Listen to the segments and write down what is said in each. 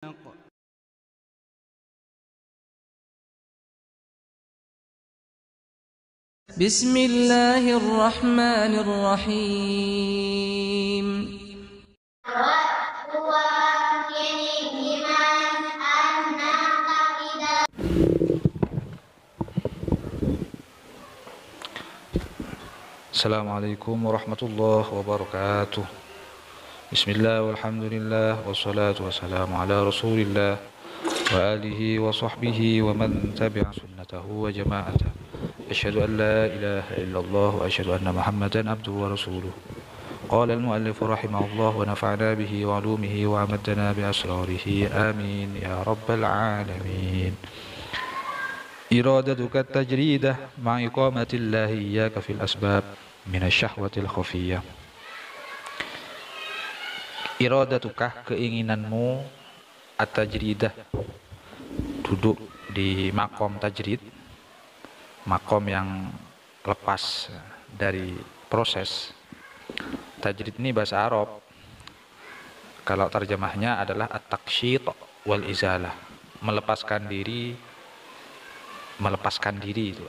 بسم الله الرحمن الرحيم. Assalamualaikum warahmatullahi wabarakatuh. Bismillah walhamdulillah wassalatu wassalamu ala rasulillah wa alihi wa sahbihi wa man tabi'a sunnatahu wa jama'atah. Asyhadu an la ilaha illallah wa asyhadu anna Muhammadan abduhu wa rasuluh. Qala al-muallif rahimahullah wa nafa'na bihi wa 'ulumihi wa amadana bi asrarihi amin ya rabbal alamin. Iradatuka at-tajridah ma'a iqamatillahi iyyaka fil asbab min asy-syahwatil khafiyyah. Iradatuka, keinginanmu, at-tajridah, duduk di makom tajrid, makom yang lepas dari proses. Tajrid ini bahasa Arab, kalau terjemahnya adalah at-taqsyid wal izalah, melepaskan diri itu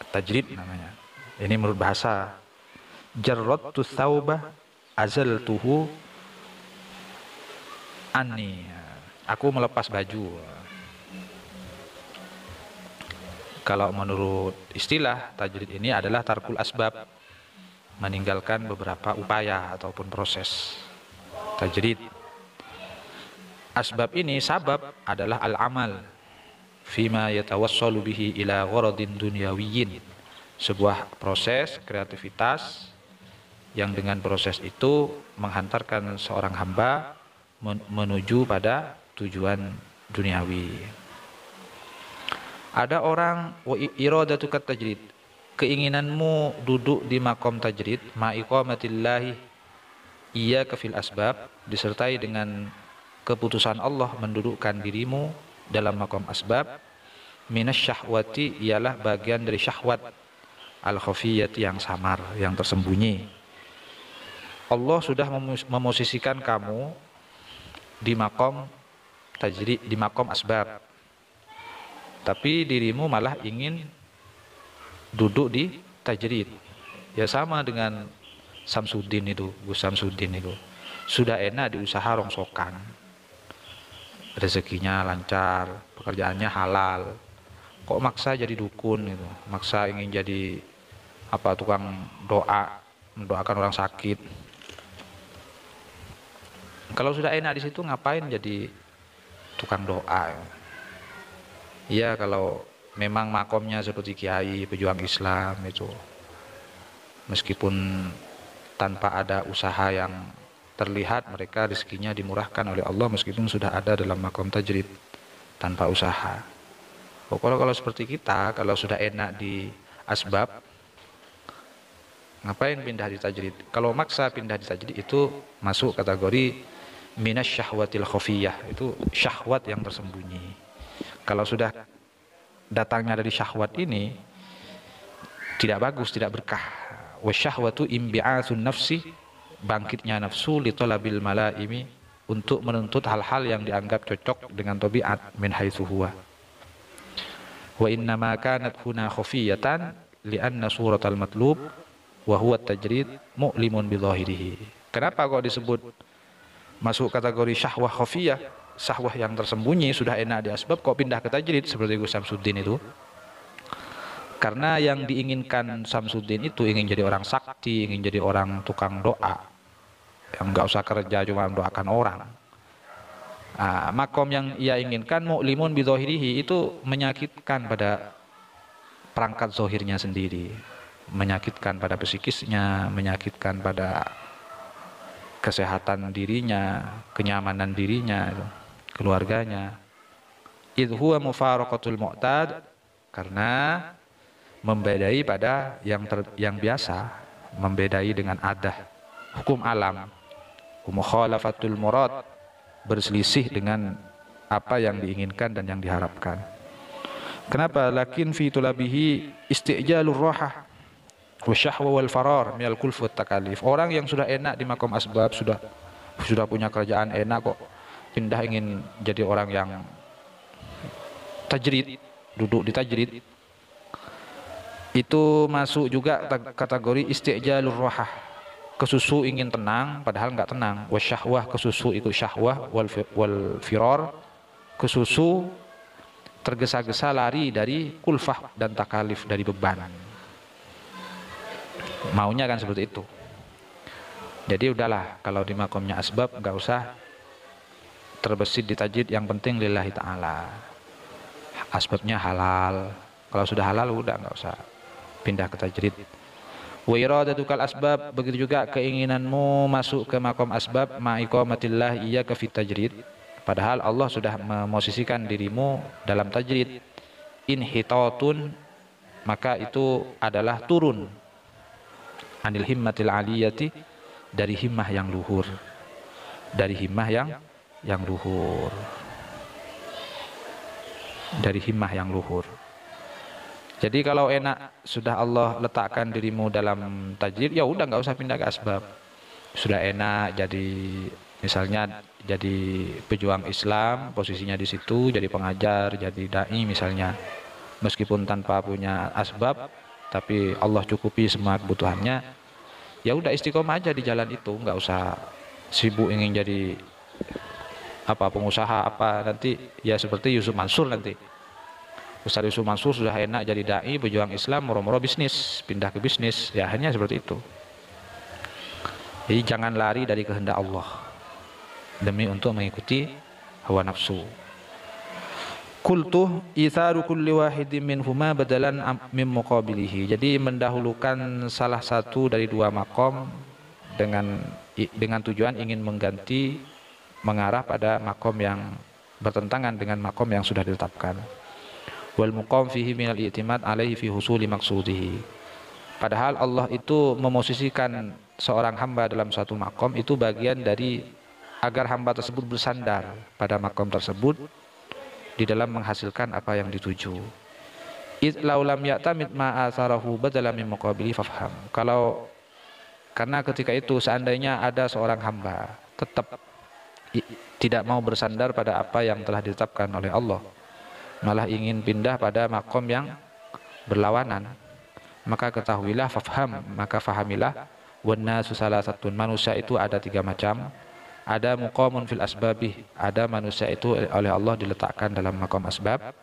tajrid namanya. Ini menurut bahasa. Jarradtu thawba azaltuhu anni, aku melepas baju. Kalau menurut istilah, tajrid ini adalah tarkul asbab, meninggalkan beberapa upaya ataupun proses. Tajrid, asbab ini, sabab adalah al-amal fima yatawassalu bihi ila gharadin dunyawiyyin, sebuah proses kreativitas yang dengan proses itu menghantarkan seorang hamba menuju pada tujuan duniawi. Ada orang wa iradatukat tajrid, keinginanmu duduk di makom tajrid ma iqamatillahi iyyaka fil asbab, disertai dengan keputusan Allah mendudukkan dirimu dalam makom asbab, minasyahwati, ialah bagian dari syahwat, al-khafiyyati, yang samar, yang tersembunyi. Allah sudah memosisikan kamu di makom tajrid, di makom asbab, tapi dirimu malah ingin duduk di tajrid. Ya sama dengan Samsuddin itu, Gus Samsuddin itu sudah enak di usaha rongsokan, rezekinya lancar, pekerjaannya halal, kok maksa jadi dukun gitu, maksa ingin jadi tukang doa, mendoakan orang sakit. Kalau sudah enak di situ, ngapain jadi tukang doa? Ya kalau memang makomnya seperti kiai pejuang Islam itu, meskipun tanpa ada usaha yang terlihat, mereka rezekinya dimurahkan oleh Allah meskipun sudah ada dalam makom tajrid tanpa usaha. Kalau seperti kita, kalau sudah enak di asbab, ngapain pindah di tajrid? Kalau maksa pindah di tajrid itu masuk kategori minasyahwatil khafiyyah, itu syahwat yang tersembunyi. Kalau sudah datangnya dari syahwat ini, tidak bagus, tidak berkah. Wasyahwatu imbi'atsun nafsi, bangkitnya nafsu li talabil malaimi, untuk menuntut hal-hal yang dianggap cocok dengan tabiat, min haitsu huwa. Wa innama kanat huna khafiyatan li'anna suratal matlub wa huwa at-tajrid mu'limun bi dhahirihi. Kenapa kok disebut masuk kategori syahwah khafiyah, syahwah yang tersembunyi, sudah enak di asbab kok pindah ke tajrid seperti Gus Samsuddin itu? Karena yang diinginkan Samsuddin itu ingin jadi orang sakti, ingin jadi orang tukang doa, yang enggak usah kerja, cuma mendoakan orang. Makom yang ia inginkan mu'limun bidhahirihi, itu menyakitkan pada perangkat zohirnya sendiri, menyakitkan pada psikisnya, menyakitkan pada kesehatan dirinya, kenyamanan dirinya, keluarganya. Idh huwa mufaraqatul mu'tad, karena membedai pada yang biasa, membedai dengan adah, hukum alam. Mukhalafatul murad, berselisih dengan apa yang diinginkan dan yang diharapkan. Kenapa? Lakin fi tulabihi isti'jalur rahah wa syahwa wal farar minal kulf wat takalif. Orang yang sudah enak di makom asbab, sudah punya kerjaan enak kok pindah ingin jadi orang yang tajrid, duduk di tajrid, itu masuk juga kategori isti'jalur rahah, kesusu ingin tenang padahal nggak tenang. Wasyahwah, kesusu itu syahwah, wal firar, kesusu tergesa-gesa lari dari kulfah dan takalif, dari beban. Maunya kan seperti itu. Jadi udahlah, kalau di makomnya asbab nggak usah terbesit di tajrid, yang penting lillahi ta'ala, asbabnya halal. Kalau sudah halal udah nggak usah pindah ke tajrid. Wa iradatukal asbab, begitu juga keinginanmu masuk ke makom asbab, ma'iqamatillah iyyaka fit tajrid, padahal Allah sudah memosisikan dirimu dalam tajrid. Inhitatun, maka itu adalah turun, anil himmatil aliyati, dari himmah yang luhur, dari himmah yang luhur, dari himmah yang luhur. Jadi kalau enak sudah Allah letakkan dirimu dalam tajrid, ya udah nggak usah pindah ke asbab. Sudah enak jadi, misalnya jadi pejuang Islam, posisinya di situ, jadi pengajar, jadi dai misalnya, meskipun tanpa punya asbab, tapi Allah cukupi semua kebutuhannya. Ya udah istiqomah aja di jalan itu, nggak usah sibuk ingin jadi apa pengusaha apa, nanti ya seperti Yusuf Mansur nanti. Ustaz Yusuf Mansur sudah enak jadi dai, pejuang Islam, moro-moro bisnis, pindah ke bisnis, ya hanya seperti itu. Jadi jangan lari dari kehendak Allah demi untuk mengikuti hawa nafsu. Qultu itharu kulli wahidin minhuma badalan min muqabilihi. Jadi mendahulukan salah satu dari dua makom dengan tujuan ingin mengganti, mengarah pada makom yang bertentangan dengan makom yang sudah ditetapkan. Wal muqam fihi minal i'timad alaihi fi husuli maqsudihi. Padahal Allah itu memosisikan seorang hamba dalam suatu makom itu bagian dari agar hamba tersebut bersandar pada makom tersebut di dalam menghasilkan apa yang dituju. Id laulam ya'tamid ma atharahu badala min muqabili fafham. Karena ketika itu seandainya ada seorang hamba tetap tidak mau bersandar pada apa yang telah ditetapkan oleh Allah, malah ingin pindah pada makom yang berlawanan, maka ketahuilah, fafham, maka fahamilah, wan nasu salasatun, manusia itu ada tiga macam. Ada muqamun fil asbabih, ada manusia itu oleh Allah diletakkan dalam makom asbab.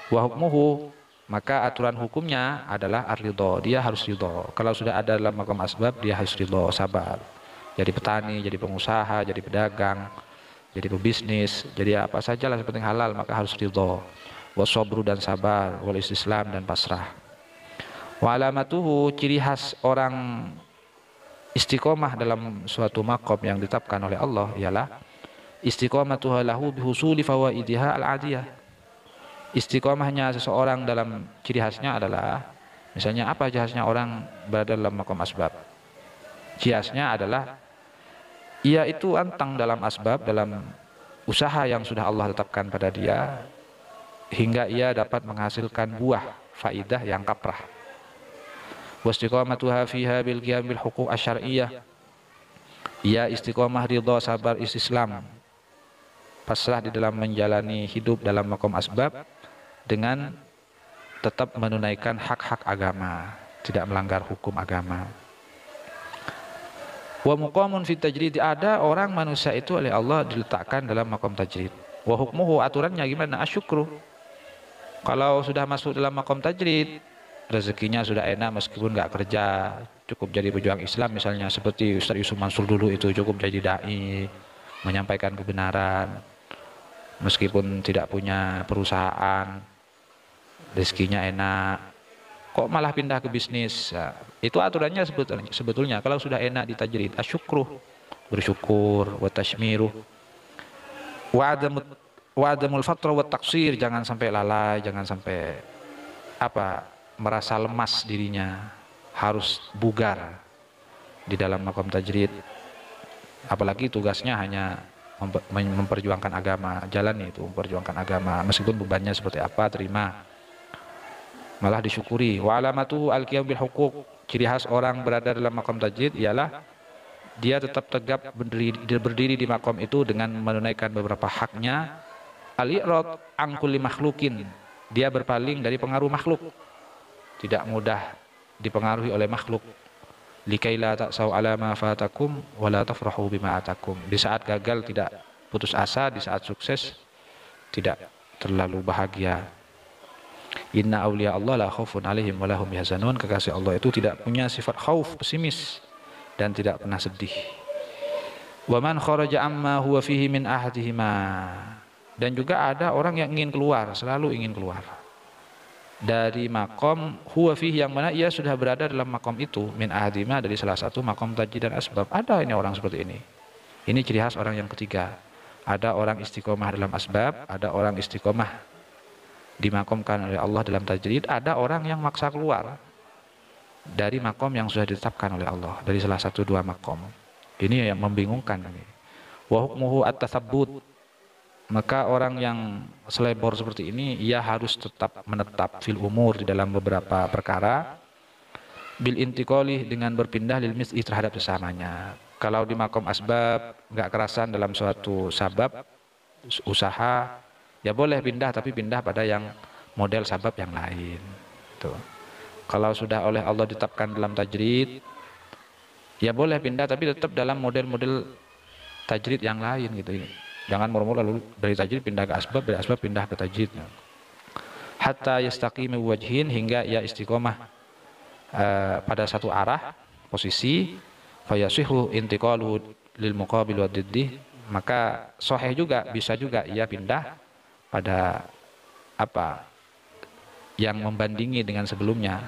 Wa hukmuhu, maka aturan hukumnya adalah ar-ridha, dia harus ridha. Kalau sudah ada dalam makom asbab, dia harus ridha, sabar. Jadi petani, jadi pengusaha, jadi pedagang, jadi pebisnis, jadi apa sajalah seperti halal, maka harus ridha. Wa sabru, dan sabar, wal istislam, dan pasrah. Wa alamatuhu, ciri khas orang istiqomah dalam suatu makom yang ditetapkan oleh Allah ialah istiqomatuha lahu bihusuli fawaidiha al-adiyah. Istiqomahnya seseorang dalam ciri khasnya adalah, misalnya apa ciri khasnya orang berada dalam makom asbab? Ciri khasnya adalah ia itu antang dalam asbab, dalam usaha yang sudah Allah tetapkan pada dia, hingga ia dapat menghasilkan buah faidah yang kaprah. Wastiqamatuha fiha bil qiyam bil huquq asy-syar'iyyah. Ia istiqomah ridha, sabar, istislam, pasrah di dalam menjalani hidup dalam makom asbab dengan tetap menunaikan hak-hak agama, tidak melanggar hukum agama. Wa muqamun fit tajrid, ada orang manusia itu oleh Allah diletakkan dalam makom tajrid. Wa hukmuhu, aturannya gimana? Asyukru. Kalau sudah masuk dalam makom tajrid, rezekinya sudah enak meskipun nggak kerja, cukup jadi pejuang Islam misalnya, seperti Ustaz Yusuf Mansur dulu itu cukup jadi dai, menyampaikan kebenaran meskipun tidak punya perusahaan, rezekinya enak, kok malah pindah ke bisnis. Nah, itu aturannya sebetulnya kalau sudah enak di tajrid, asyukruh, bersyukur, wa tashmiruh, wa adamul fatra wa taksir, jangan sampai lalai, jangan sampai merasa lemas dirinya, harus bugar di dalam makom tajrid. Apalagi tugasnya hanya memperjuangkan agama, jalan itu memperjuangkan agama, meskipun bebannya seperti apa, terima, malah disyukuri. Wa alamatu al-qiyam bil huquq, ciri khas orang berada dalam makom tajrid ialah dia tetap tegap berdiri di makom itu dengan menunaikan beberapa haknya. Al-i'rad an kulli makhlukin, dia berpaling dari pengaruh makhluk, tidak mudah dipengaruhi oleh makhluk. Likai la ta'sau ala ma fatakum wa la tafrahu bima atakum, di saat gagal tidak putus asa, di saat sukses tidak terlalu bahagia. Inna awliya Allah la khaufun alaihim wa lahum yahzanun, kekasih Allah itu tidak punya sifat khauf, pesimis, dan tidak pernah sedih. Wa man kharaja amma huwa fihi min ahadihima, dan juga ada orang yang ingin keluar, selalu ingin keluar dari makom huwa fihi, yang mana ia sudah berada dalam makom itu, min ahadihima, dari salah satu makom tajdid dan asbab. Ada ini orang seperti ini. Ini ciri khas orang yang ketiga. Ada orang istiqomah dalam asbab, ada orang istiqomah dimakomkan oleh Allah dalam tajdid, ada orang yang maksa keluar dari makom yang sudah ditetapkan oleh Allah, dari salah satu dua makom. Ini yang membingungkan. Wa hukmuhu at-tatsabbut, maka orang yang selebor seperti ini ia harus tetap menetap fil umur, di dalam beberapa perkara, bil intiqali, dengan berpindah lil mis'i, terhadap sesamanya. Kalau di makom asbab nggak kerasan dalam suatu sabab usaha, ya boleh pindah, tapi pindah pada yang model sabab yang lain. Tuh. Kalau sudah oleh Allah ditetapkan dalam tajrid, ya boleh pindah, tapi tetap dalam model-model tajrid yang lain gitu. Jangan murmur lalu dari tajrid pindah ke asbab, dari asbab pindah ke tajrid. Hatta yastaqimi wajhin, hingga ia istiqomah pada satu arah posisi. Fayasihu intiqalu lil muqabil wa diddih, maka sahih juga, bisa juga ia pindah pada apa yang membandingi dengan sebelumnya,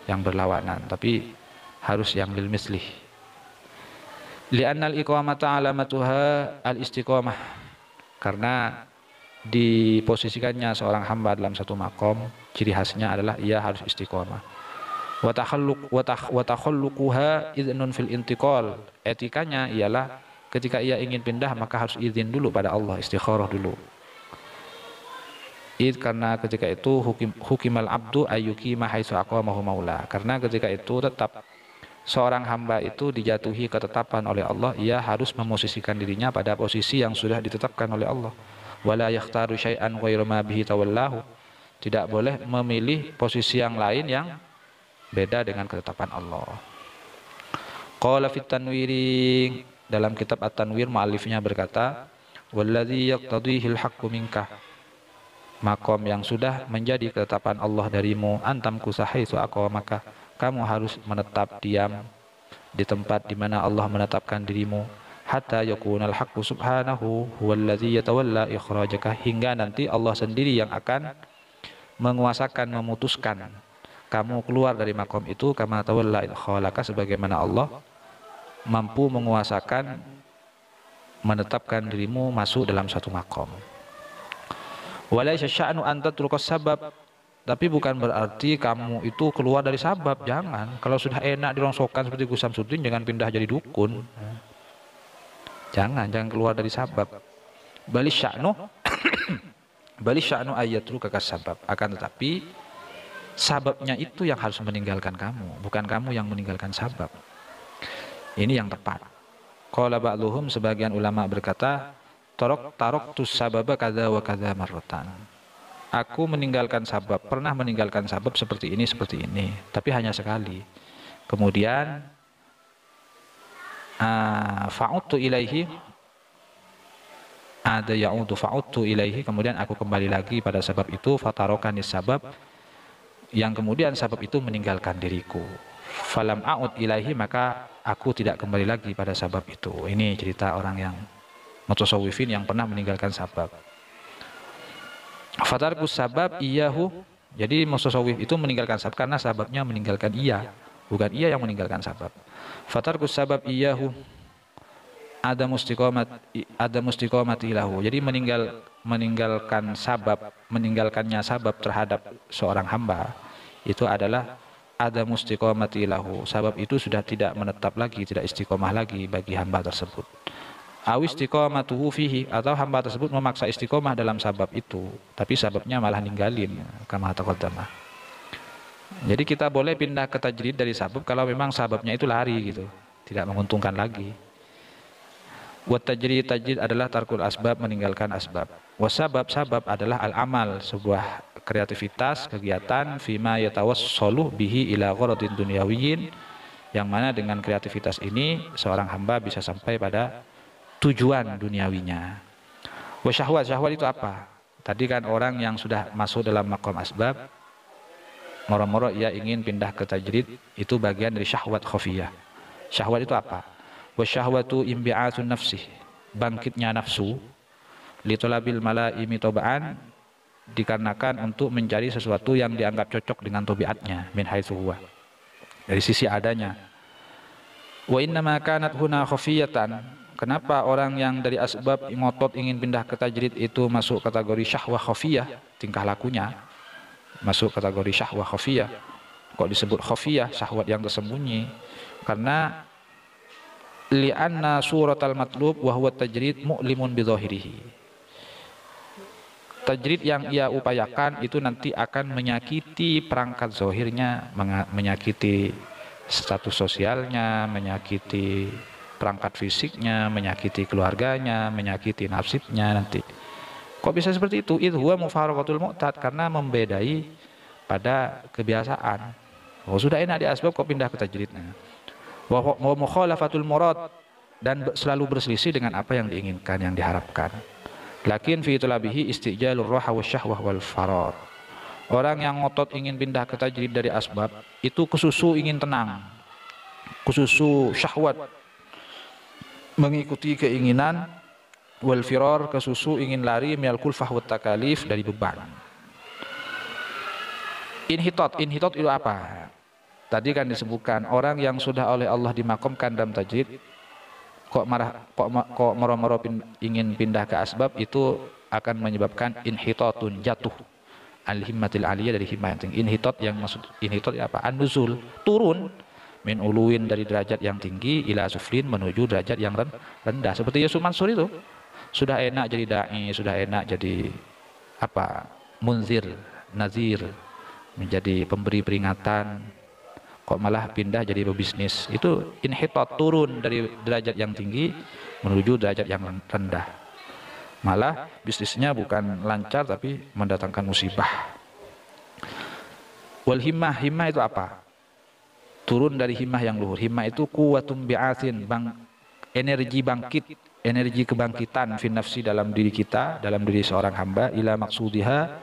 yang berlawanan, tapi harus yang lil mislih. Li'annal iqamata alamatuha al-istiqamah, karena diposisikannya seorang hamba dalam satu makom, ciri khasnya adalah ia harus istiqamah. Wa takhalluquha idznun fil intiqal, etikanya ialah ketika ia ingin pindah maka harus izin dulu pada Allah, istikharah dulu. Karena ketika itu hukimal abdu ayyuki ma haitsu aqamahu maula, karena ketika itu tetap seorang hamba itu dijatuhi ketetapan oleh Allah, ia harus memosisikan dirinya pada posisi yang sudah ditetapkan oleh Allah. Wala yakhtaru syai'an ghairu ma bihi tawallahu, tidak boleh memilih posisi yang lain yang beda dengan ketetapan Allah. Qala fit tanwiri, dalam kitab At-Tanwir muallifnya berkata, walladzi yaqtadihil haqqu minka, makom yang sudah menjadi ketetapan Allah darimu, antam kusahaitsu aqamaka, kamu harus menetap diam di tempat di mana Allah menetapkan dirimu, hatta yakunal haqqu subhanahu huwallazi yatawalla ikhrajaka, hingga nanti Allah sendiri yang akan menguasakan, memutuskan kamu keluar dari makom itu, kama tawalla khalaqaka, sebagaimana Allah mampu menguasakan, menetapkan dirimu masuk dalam satu makom. Walaysa sya'nu an tatrukas sabab, tapi bukan berarti kamu itu keluar dari sabab, jangan. Kalau sudah enak dirongsokan seperti Gus Samsudin, jangan pindah jadi dukun. Jangan keluar dari sabab. Bali sya'nu bali sya'nu ayatrukas sabab, akan tetapi sababnya itu yang harus meninggalkan kamu, bukan kamu yang meninggalkan sabab. Ini yang tepat. Qala ba'dhum, sebagian ulama berkata, taraktus sababa kadza wa kadza marratan, aku meninggalkan sabab, pernah meninggalkan sabab seperti ini, tapi hanya sekali. Kemudian fa'udtu ilaihi, ada ya'udu fa'udtu ilaihi, kemudian aku kembali lagi pada sabab itu, fatarakanis sabab, yang kemudian sabab itu meninggalkan diriku. Falam a'ud ilaihi, maka aku tidak kembali lagi pada sabab itu. Ini cerita orang yang mutasawwifin yang pernah meninggalkan sabab. Fatarkus sabab iyahu, jadi mutasawwif itu meninggalkan sabab karena sababnya meninggalkan ia, bukan ia yang meninggalkan sabab. Fatarkus sabab iyahu ada mustiqomati lahu, jadi meninggalkannya sabab terhadap seorang hamba itu adalah ada mustiqomati lahu, sabab itu sudah tidak menetap lagi, tidak istiqomah lagi bagi hamba tersebut. Aw istiqomatuhu fihi, atau hamba tersebut memaksa istiqomah dalam sabab itu, tapi sababnya malah ninggalin, kama taqaddama. Jadi kita boleh pindah ke tajrid dari sabab kalau memang sababnya itu lari gitu, tidak menguntungkan lagi. Wa tajrid, tajrid adalah tarkul asbab, meninggalkan asbab. Wa sabab, sabab adalah al-amal, sebuah kreativitas, kegiatan fima yatawassalu bihi ila gharadin dunyawiyyin, yang mana dengan kreativitas ini seorang hamba bisa sampai pada tujuan duniawinya. Wa syahwat, syahwat itu apa? Tadi kan orang yang sudah masuk dalam maqam asbab, moro-moro ia ingin pindah ke tajrid, itu bagian dari syahwat khafiyah. Syahwat itu apa? Wa syahwatu imbi'atun nafsih, bangkitnya nafsu, li talabil malaimi taba'an, dikarenakan untuk mencari sesuatu yang dianggap cocok dengan tabiatnya, min haitsu huwa, dari sisi adanya. Wa inna ma kanat huna khafiyatan, kenapa orang yang dari asbab ngotot ingin pindah ke tajrid itu masuk kategori syahwah khafiyah, tingkah lakunya masuk kategori syahwah khafiyah. Kok disebut khafiyah, syahwat yang tersembunyi? Karena li'anna suratal matlub wa huwa tajrid mu'limun bidhahirihi. Tajrid yang ia upayakan itu nanti akan menyakiti perangkat zahirnya, menyakiti status sosialnya, menyakiti perangkat fisiknya, menyakiti keluarganya, menyakiti nasibnya nanti. Kok bisa seperti itu? Itu huwa mufaraqatul mu'tad, karena membedai pada kebiasaan. Oh, sudah enak di asbab kok pindah ke tajridnya. Wa mukhalafatul murad, dan selalu berselisih dengan apa yang diinginkan, yang diharapkan. Lakin fi talabihi istijalur raha wasyahwah wal farar. Orang yang ngotot ingin pindah ke tajrid dari asbab itu kesusu ingin tenang, kesusu syahwat, mengikuti keinginan, wal firar, kesusu ingin lari, minal kulfah wat takalif, dari beban. Inhitot, inhitot itu apa? Tadi kan disebutkan orang yang sudah oleh Allah dimakamkan dalam tajrid, kok moro-moro ingin pindah ke asbab, itu akan menyebabkan inhitatun, jatuh, al-himmatil aliyah, dari himmah yang tinggi. Inhitat, yang maksud inhitat apa? An-nuzul, turun, min uluin, dari derajat yang tinggi, ila suflin, menuju derajat yang rendah. Seperti Yusuf Mansur itu, sudah enak jadi dai, sudah enak jadi apa? Munzir, nazir, menjadi pemberi peringatan, kok malah pindah jadi pebisnis. Itu inhitat, turun dari derajat yang tinggi menuju derajat yang rendah. Malah bisnisnya bukan lancar tapi mendatangkan musibah. Wal himmah, himmah itu apa? Turun dari himmah yang luhur. Himmah itu kuwatum bi'athin, energi bangkit, energi kebangkitan fi nafsi, dalam diri kita, dalam diri seorang hamba, ila maqsudiha,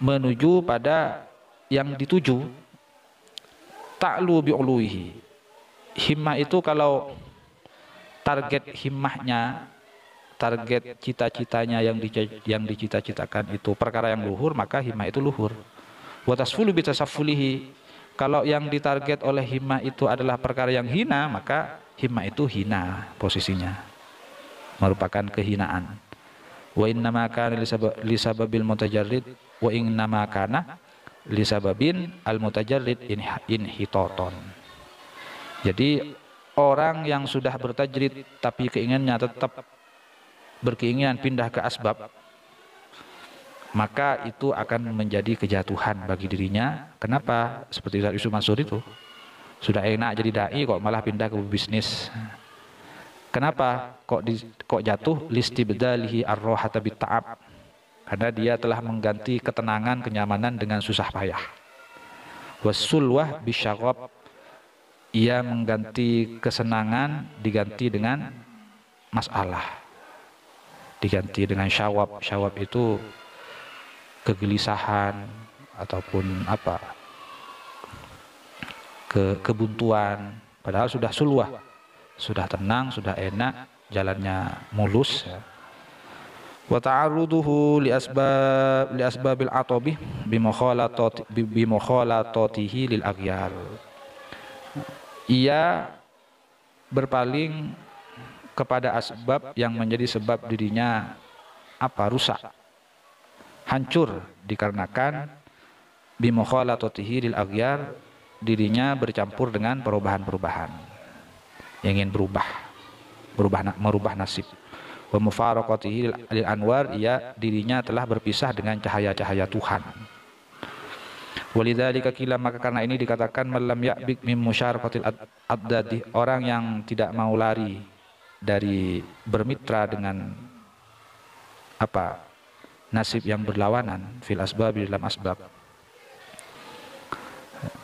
menuju pada yang dituju. Ta'lu bi'uluhi. Himmah itu kalau target himmahnya, target cita-citanya yang dicita-citakan itu perkara yang luhur, maka himmah itu luhur. Wa tasfulu bi tasaffulihi. Kalau yang ditarget oleh himmah itu adalah perkara yang hina, maka himmah itu hina posisinya, merupakan kehinaan. Wa innama kana li sababil mutajarrid wa innama kana lisababin al-mutajarrid inhitaton. Jadi orang yang sudah bertajrid tapi keinginannya tetap berkeinginan pindah ke asbab, maka itu akan menjadi kejatuhan bagi dirinya. Kenapa? Seperti Yusuf Mansur itu, sudah enak jadi dai kok malah pindah ke bisnis. Kenapa kok jatuh? Listibdalihi ar-rohata bit-ta'ab, karena dia telah mengganti ketenangan, kenyamanan dengan susah payah. Wasulwah bisyagab, ia mengganti kesenangan diganti dengan masalah, diganti dengan syawab. Syawab itu kegelisahan ataupun apa, kebuntuan. Padahal sudah sulwah, sudah tenang, sudah enak, jalannya mulus, ya. Wa ta'arruduhu li asbabil atabi bi mukhalatatihi lil aghyar. Ia berpaling kepada asbab yang menjadi sebab dirinya apa? Rusak, hancur, dikarenakan bi mukhalatatihi lil aghyar, dirinya bercampur dengan perubahan-perubahan, ingin merubah nasib. Wa mufaraqatihi lil anwar, ia dirinya telah berpisah dengan cahaya-cahaya Tuhan. Walidzalika qila, maka karena ini dikatakan malam ya'bik mim musyaraqatil addadi, orang yang tidak mau lari dari bermitra dengan apa nasib yang berlawanan fil asbab, di dalam asbab.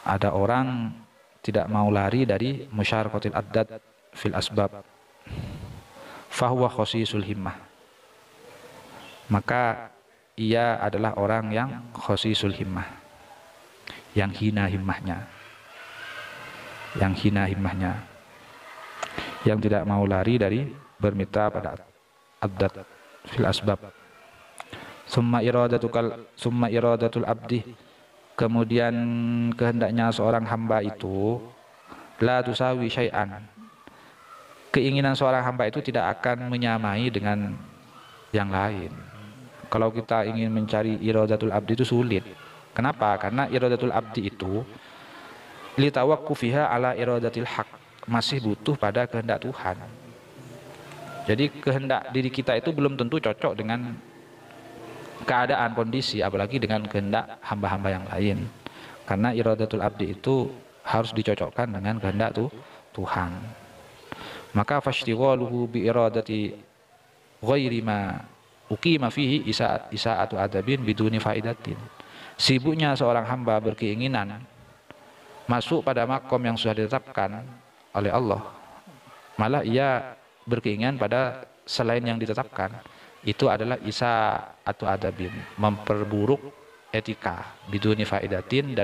Ada orang tidak mau lari dari musyarakatil addad fil asbab, fahuwa khosisul himmah, maka ia adalah orang yang khosisul himmah, yang hina himmahnya, yang tidak mau lari dari bermitra pada addad fil asbab. Summa iradatul abdi, kemudian kehendaknya seorang hamba itu la tusawi syai'an, keinginan seorang hamba itu tidak akan menyamai dengan yang lain. Kalau kita ingin mencari iradatul abdi itu sulit. Kenapa? Karena iradatul abdi itu litawaqqufiha ala iradatil haq, masih butuh pada kehendak Tuhan. Jadi kehendak diri kita itu belum tentu cocok dengan keadaan kondisi, apalagi dengan kehendak hamba-hamba yang lain. Karena iradatul abdi itu harus dicocokkan dengan kehendak Tuhan. Maka fashtighaluhu bi iradati ghairi ma uqima fihi isa'atu adabin biduni faidatin. Sibuknya seorang hamba berkeinginan masuk pada makom yang sudah ditetapkan oleh Allah, malah ia berkeinginan pada selain yang ditetapkan, itu adalah isa'atu adabin, memperburuk etika biduni faidatin,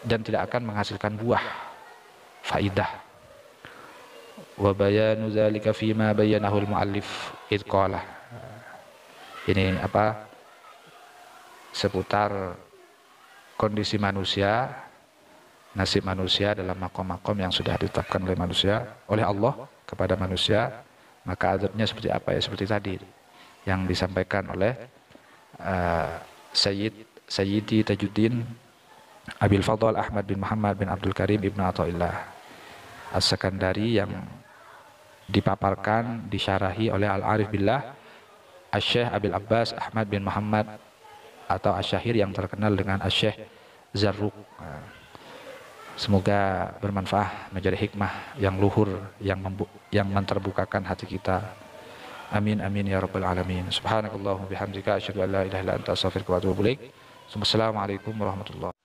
dan tidak akan menghasilkan buah faidah. Wa bayanu dzalika fima bayyanahu al-muallif id qala. Ini seputar kondisi manusia, nasib manusia dalam makom-makom yang sudah ditetapkan oleh manusia, oleh Allah kepada manusia, maka adabnya seperti apa ya, seperti tadi yang disampaikan oleh Sayyidi Tajuddin Abil Fadl Ahmad bin Muhammad bin Abdul Karim Ibnu Athaillah As-Sakandari, yang dipaparkan, disyarahi oleh Al-Arif Billah Asy-Syaikh Abil Abbas Ahmad bin Muhammad atau Asy-Syahir yang terkenal dengan Asy-Syaikh Zarruq. Semoga bermanfaat, menjadi hikmah yang luhur, yang menterbukakan hati kita. Amin amin ya rabbal alamin. Subhanakallahumma bihamdika asyhadu an la ilaha illa anta astaghfiruka wa atubu ilaik. Wassalamualaikum warahmatullahi